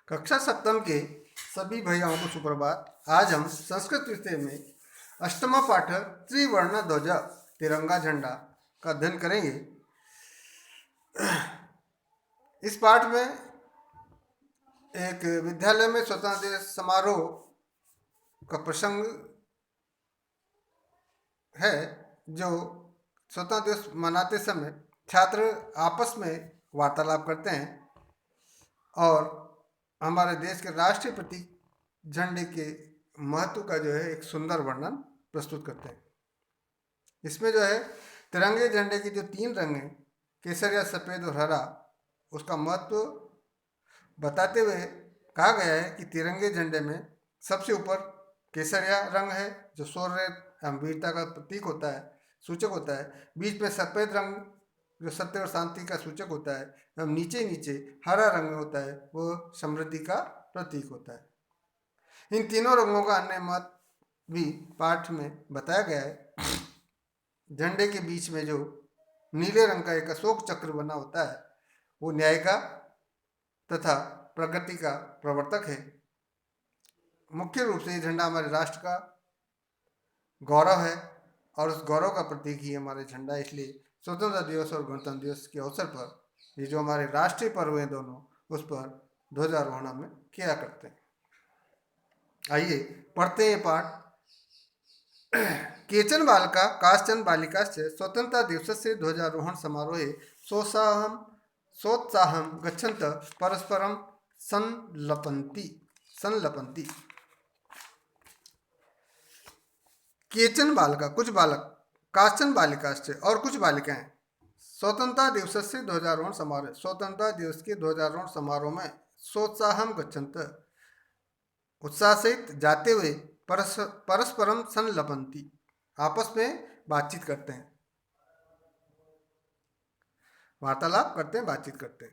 कक्षा सप्तम के सभी भैयाओं को सुप्रभात। आज हम संस्कृत विषय में अष्टमा पाठ त्रिवर्ण ध्वज तिरंगा झंडा का अध्ययन करेंगे। इस पाठ में एक विद्यालय में स्वतंत्रता दिवस समारोह का प्रसंग है, जो स्वतंत्रता दिवस मनाते समय छात्र आपस में वार्तालाप करते हैं और हमारे देश के राष्ट्रीय प्रतीक झंडे के महत्व का जो है एक सुंदर वर्णन प्रस्तुत करते हैं। इसमें जो है तिरंगे झंडे के जो 3 रंग हैं, केसरिया, सफ़ेद और हरा, उसका महत्व बताते हुए कहा गया है कि तिरंगे झंडे में सबसे ऊपर केसरिया रंग है, जो शौर्य एवं वीरता का प्रतीक होता है, सूचक होता है। बीच में सफ़ेद रंग जो सत्य और शांति का सूचक होता है, एवं नीचे नीचे हरा रंग होता है, वो समृद्धि का प्रतीक होता है। इन तीनों रंगों का अन्य महत्व भी पाठ में बताया गया है। झंडे के बीच में जो नीले रंग का एक अशोक चक्र बना होता है, वो न्याय का तथा प्रगति का प्रवर्तक है। मुख्य रूप से ये झंडा हमारे राष्ट्र का गौरव है और उस गौरव का प्रतीक ही हमारे झंडा। इसलिए स्वतंत्रता दिवस और गणतंत्र दिवस के अवसर पर ये जो हमारे राष्ट्रीय पर्व हैं दोनों, उस पर ध्वजारोहण में किया करते हैं। आइए पढ़ते हैं पाठ। केचन बालका काश्चन बालिकाश्च स्वतंत्रता दिवसस्य ध्वजारोहण समारोहे सोत्साहं गच्छन्तः परस्परं संलपन्ति। केचन बालका कुछ बालक, काश्चन बालिकाश्च और कुछ बालिकाएं, स्वतंत्रता दिवसस्य ध्वजारोहण समारोह स्वतंत्रता दिवस के ध्वजारोहण समारोह में सोत्साहं गच्छन्तः उत्साह सहित जाते हुए परस्परम संलपन्ति आपस में बातचीत करते हैं, वार्तालाप करते हैं, बातचीत करते हैं।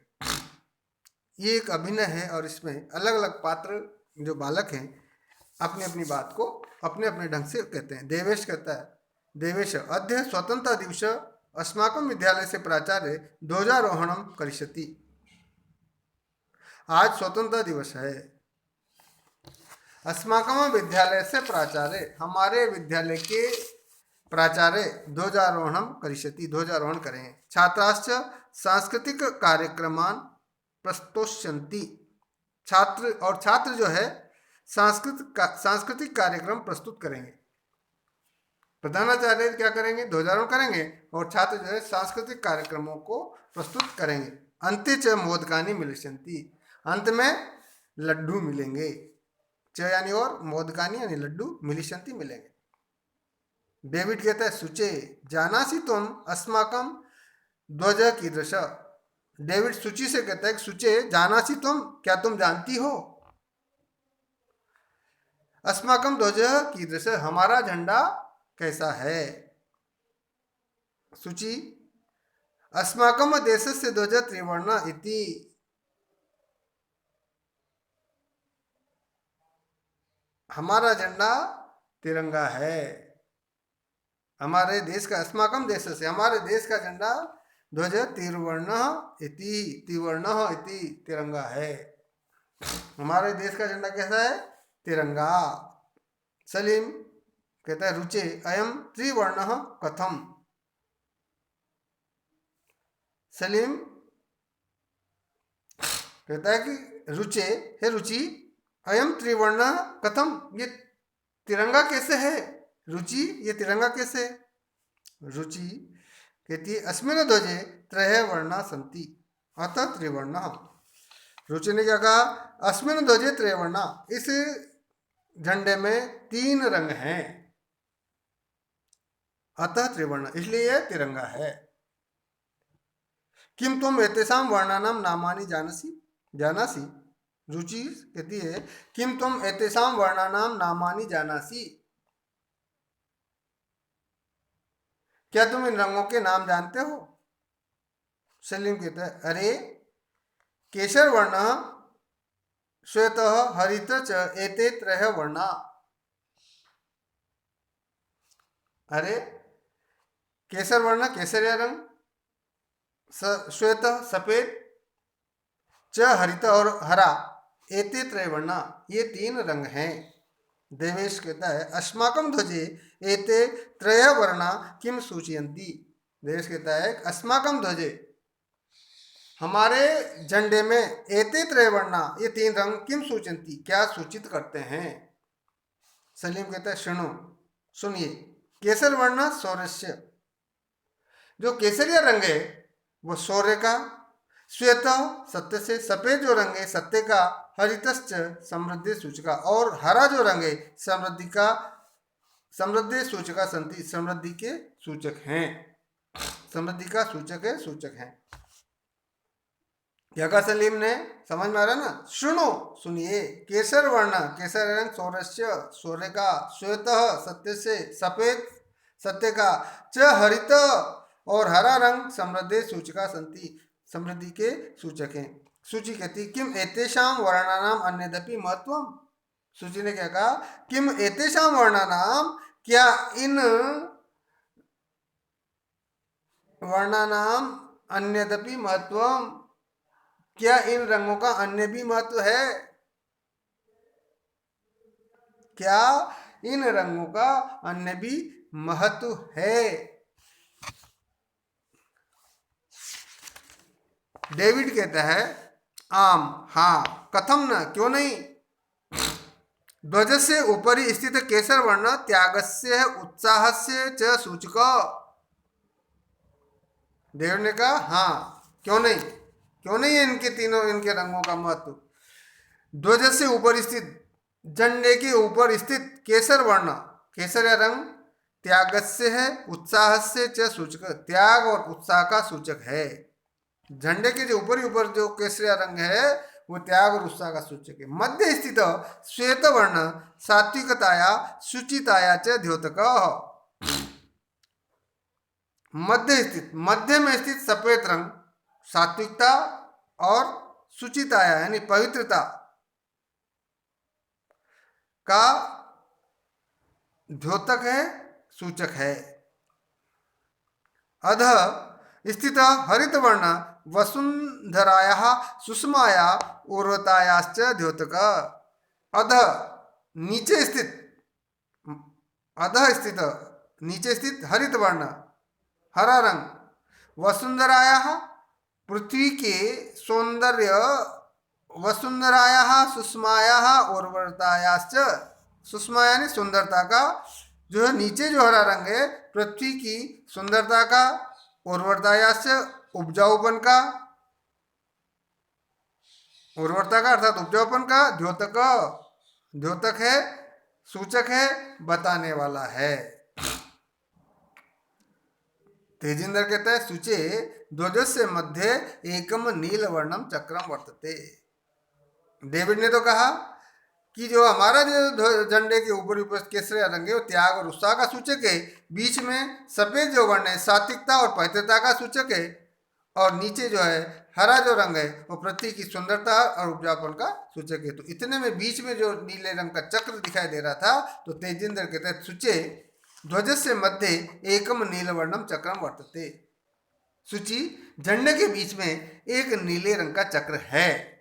ये एक अभिनय है और इसमें अलग अलग पात्र जो बालक हैं अपनी अपनी बात को अपने अपने ढंग से कहते हैं। देवेश कहता है, देवेश अद्य स्वतंत्रता दिवस अस्माकं विद्यालय से प्राचार्य ध्वजारोहणम करिष्यति। आज स्वतंत्रता दिवस है। अस्माकं विद्यालय से प्राचार्य, हमारे विद्यालय के प्राचार्य ध्वजारोहणम करिष्यति, ध्वजारोहण करेंगे। छात्राश्च सांस्कृतिक कार्यक्रमान प्रस्तोष्यन्ति, छात्र जो है सांस्कृतिक कार्यक्रम प्रस्तुत करेंगे। प्रधानाचार्य क्या करेंगे? ध्वजारोहण करेंगे और छात्र जो है सांस्कृतिक कार्यक्रमों को प्रस्तुत करेंगे। अन्ते च मोदकानि मिलिष्यन्ति, अंत में लड्डू मिलेंगे। च यानी और, मोदकानि यानी लड्डू, मिलिष्यन्ति मिलेंगे। डेविड कहता है, सुचे जानासि तुम अस्माकं ध्वज कीदृश। डेविड सूची से कहता है कि सुचे जानासि तुम, क्या तुम जानती हो? अस्माकं ध्वज कीदृश, हमारा झंडा कैसा है? सूची अस्माकं देशस्य ध्वज त्रिवर्ण इति, हमारा झंडा तिरंगा है। हमारे देश का, अस्माकं देश से, हमारे देश का झंडा ध्वज त्रिवर्ण इति तिरंगा है। हमारे देश का झंडा कैसा है? तिरंगा। सलीम कहता है, रुचे अयम त्रिवर्ण कथम। सलीम कहता है कि रुचे, हे रुचि, अयम त्रिवर्ण कथम, ये तिरंगा कैसे है? रुचि, ये तिरंगा कैसे है? रुचि कहती है, अस्मिन् ध्वजे त्रयः वर्णा सन्ति अतः त्रिवर्ण। रुचि ने क्या कहा? अस्मिन् ध्वजे त्रयः वर्णा, इस झंडे में 3 रंग हैं, अतः त्रिवर्ण, इसलिए यह तिरंगा है। किम तुम एतेषां वर्णानां नामानि जानासि। रुचि कहती है, किम तुम एतेषां वर्णानां नामानि जानासि, क्या तुम इन रंगों के नाम जानते हो? सलीम कहता है, अरे केसर वर्ण श्वेत हरित च एते त्रयः वर्णा। अरे केसर वर्ण केसरिया रंग, श्वेत सफेद, च हरित और हरा, एते त्रयवर्णा, ये 3 रंग हैं। देवेश कहता है अस्माकं ध्वजे एते त्रय वर्णा किम सूचयन्ति। देवेश कहता है अस्माकं ध्वजे, हमारे झंडे में एते त्रय वर्णा, ये 3 रंग किम सूचयन्ति, क्या सूचित करते हैं। सलीम कहता है सुनो, सुनिए। केसर वर्ण सौरस्य, जो केसरिया रंग है वो शौर्य का, श्वेत सत्य से, सफेद जो रंग है सत्य का, हरितश्च समृद्धि सूचका, और हरा जो रंग है समृद्धि का, समृद्धि सूचका संति, समृद्धि के सूचक हैं, समृद्धि का सूचक है, सूचक हैं। क्या कहा सलीम ने, समझ में आ रहा ना। सुनो, सुनिए। केसर वर्ण, केसर रंग सौरस्य, सौर्य का, श्वेत सत्य से, सफेद सत्य का, च हरित और हरा रंग समृद्धि सूचका संति, समृद्धि के सूचक हैं। सूची कहती किम एतेषाम वर्णानाम अन्यदपि महत्वम। सूची ने क्या कहा, किम एतेषाम वर्णानाम, क्या इन वर्णानाम अन्यदपि महत्वम, क्या इन रंगों का अन्य भी महत्व है। क्या इन रंगों का अन्य भी महत्व है। डेविड कहता है आम, हाँ, कथम न, क्यों नहीं। ध्वज से ऊपरी स्थित केसर वर्ण त्यागस्य उत्साहस्य च सूचक। डेविड ने कहा हाँ, क्यों नहीं, क्यों नहीं है इनके तीनों, इनके रंगों का महत्व। ध्वज से ऊपर स्थित, झंडे के ऊपर स्थित केसर वर्ण, केसर रंग त्यागस्य है, उत्साहस्य च सूचक, त्याग और उत्साह का सूचक है। झंडे के जो ऊपर जो केसरिया रंग है वो त्याग और उत्साह का सूचक है। मध्य स्थित श्वेत वर्ण सात्विकताया शुचिताया च द्योतक। मध्य स्थित, मध्य में स्थित सफेद रंग सात्विकता और शुचिताया यानी पवित्रता का द्योतक है, सूचक है। अध स्थित हरित वर्ण वसुंधरायाः सुषमाया उर्वरतायाश्च द्योतक। अध नीचे स्थित, अध स्थित नीचे स्थित हरित वर्ण हरा रंग वसुंधरायाः पृथ्वी के सौंदर्य, वसुंधरायाः सुषमायाः उर्वरतायाश्च, सुषमा यानी सुंदरता का, जो है नीचे जो हरा रंग है पृथ्वी की सुंदरता का, उर्वरतायाश्च उपजाऊपन का, उर्वरता का अर्थात उपजाऊपन का, द्योतक, द्योतक है, सूचक है, बताने वाला है। तेजिंदर कहता है सूचे ध्वजस्य मध्य एकम नील वर्णम चक्रम वर्तते। डेविड ने तो कहा कि जो हमारा जो झंडे के ऊपर केसरिया रंग है वो त्याग और उत्साह का सूचक है, बीच में सफेद जो वर्ण है सात्विकता और पवित्रता का सूचक है, और नीचे जो है हरा जो रंग है वो पृथ्वी की सुंदरता और उपजाऊपन का सूचक है। तो इतने में बीच में जो नीले रंग का चक्र दिखाई दे रहा था, तो तेजिंदर कहते हैं सूचे ध्वजस्य मध्य एकम नीलवर्णम चक्रम वर्तते। सूची झंडे के बीच में एक नीले रंग का चक्र है।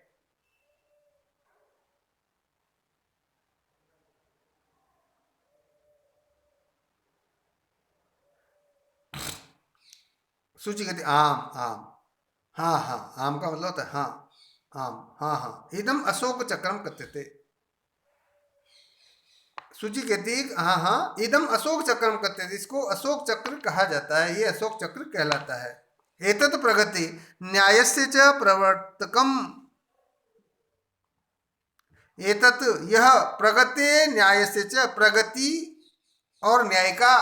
सूची कहती आम, आम, हाँ हाँ, आम का मतलब होता है हाँ, आम, हाँ हाँ, इदम अशोक चक्रम कहते थे। सूची कहती है हाँ हाँ, इदम अशोक चक्रम कहते थे, इसको अशोक चक्र कहा जाता है, ये अशोक चक्र कहलाता है। एतत् प्रगति न्यायस्य च प्रवर्तकम, एतत् यह प्रगति न्यायस्य च, प्रगति और न्याय का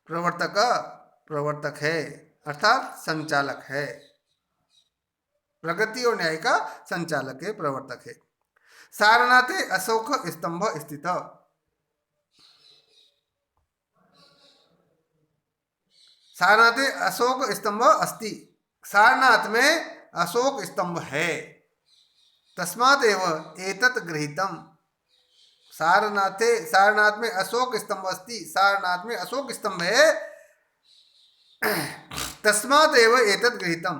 प्रवर्तक, प्रवर्तक है अर्थात संचालक है, प्रगति और न्याय का संचालक है, प्रवर्तक है। सारनाथे अशोक स्तंभ स्थित, सारनाथे अशोक स्तंभ अस्ति, सारनाथ में अशोक स्तंभ है। तस्मात् एव एतत् गृहीतम, सारनाथे, सारनाथ में अशोक स्तंभ अस्ति, सारनाथ में अशोक स्तंभ है। तस्मात् एव एतत् गृहीतम,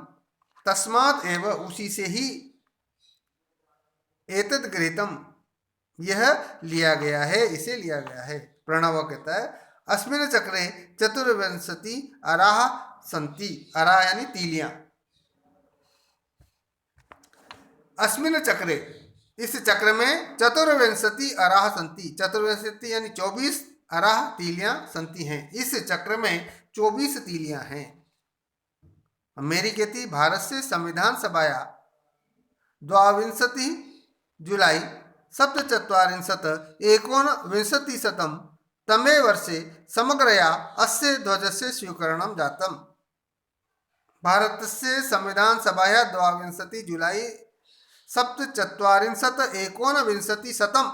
तस्मात् एव उसी से ही, एतद गृहीतम, यह लिया गया है, इसे लिया गया है। प्रणव कहता है अस्मिन चक्रे चतुर्विंशति अराह संति, अराह यानी तीलियां। अस्मिन चक्रे, इस चक्र में चतुर्विंशति अराह संति, चतुर्विंशति यानी 24 अराह तीलियां संति हैं। इस चक्र में 24 तीलियां हैं। मेरी कहती भारत से संविधान सभाया 22 जुलाई सप्तचत्वारिंशत् एकोनविंशतिशतं तमे वर्षे समग्रया अस्य ध्वजस्य स्वीकरणं जातम्। भारतस्य संविधान सभाया 22 जुलाई सप्तचत्वारिंशत् एकोनविंशतिशतं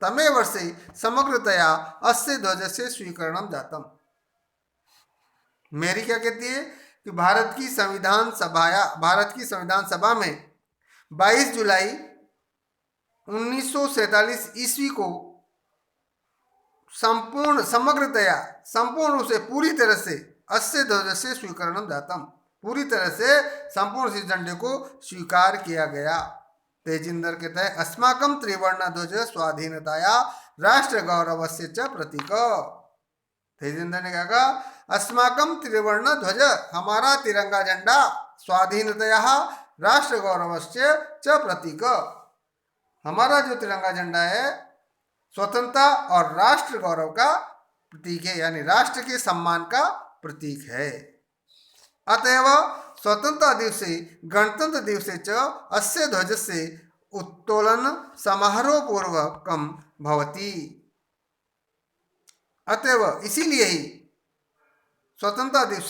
तमे वर्षे समग्रतया अस्य ध्वजस्य स्वीकरणं जातम्। मेरी क्या कहती है कि भारत की संविधान सभा में 22 जुलाई 1947 ईस्वी को संपूर्ण रूप से पूरी तरह से अस्य ध्वज से स्वीकरणम जातम, पूरी तरह से संपूर्ण इस झंडे को स्वीकार किया गया। तेजिंदर कहता है अस्माकं त्रिवर्ण ध्वज स्वाधीनताया राष्ट्र गौरवस्य च प्रतीक। तेजिंदर ने कहा अस्माकं त्रिवर्ण ध्वज, हमारा तिरंगा झंडा, स्वाधीनतया राष्ट्र गौरवस्य च प्रतीक, हमारा जो तिरंगा झंडा है स्वतंत्रता और राष्ट्र गौरव का प्रतीक है, यानी राष्ट्र के सम्मान का प्रतीक है। अतएव स्वतंत्रता दिवसे गणतंत्र दिवसे च अस्य ध्वजस्य उत्तोलन समारोह पूर्वकम भवति। अतएव इसीलिए ही स्वतंत्रता दिवस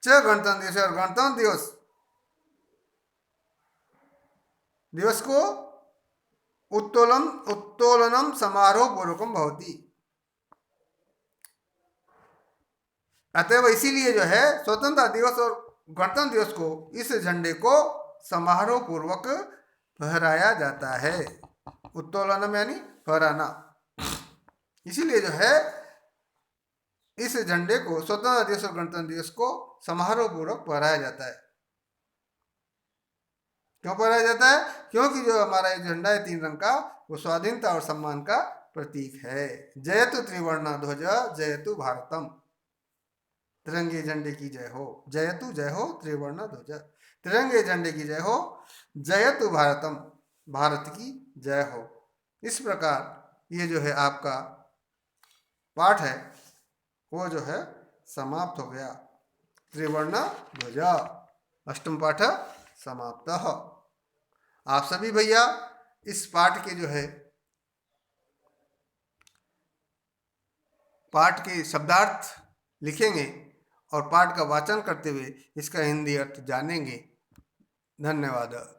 च गणतंत्र दिवस, और गणतंत्र दिवस को उत्तोलनम समारोह पूर्वकम भवति। अतएव इसीलिए जो है स्वतंत्रता दिवस और गणतंत्र दिवस को, इस झंडे को समारोह पूर्वक फहराया जाता है। उत्तोलनम यानी फहराना। इसीलिए जो है इस झंडे को, स्वतंत्रता दिवस और गणतंत्र दिवस को समारोह पूर्वक फहराया जाता है। क्यों फहराया जाता है? क्योंकि जो हमारा ये झंडा है 3 रंग का, वो स्वाधीनता और सम्मान का प्रतीक है। जयतु त्रिवर्ण ध्वज जयतु भारतम, तिरंगे झंडे की जय हो। जयतु, जय हो त्रिवर्ण ध्वज, तिरंगे झंडे की जय हो। जयतु भारतम, भारत की जय हो। इस प्रकार ये जो है आपका पाठ है वो जो है समाप्त हो गया। त्रिवर्ण ध्वज, अष्टम पाठ समाप्त। आप सभी भैया इस पाठ के जो है पाठ के शब्दार्थ लिखेंगे और पाठ का वाचन करते हुए इसका हिंदी अर्थ जानेंगे। धन्यवाद।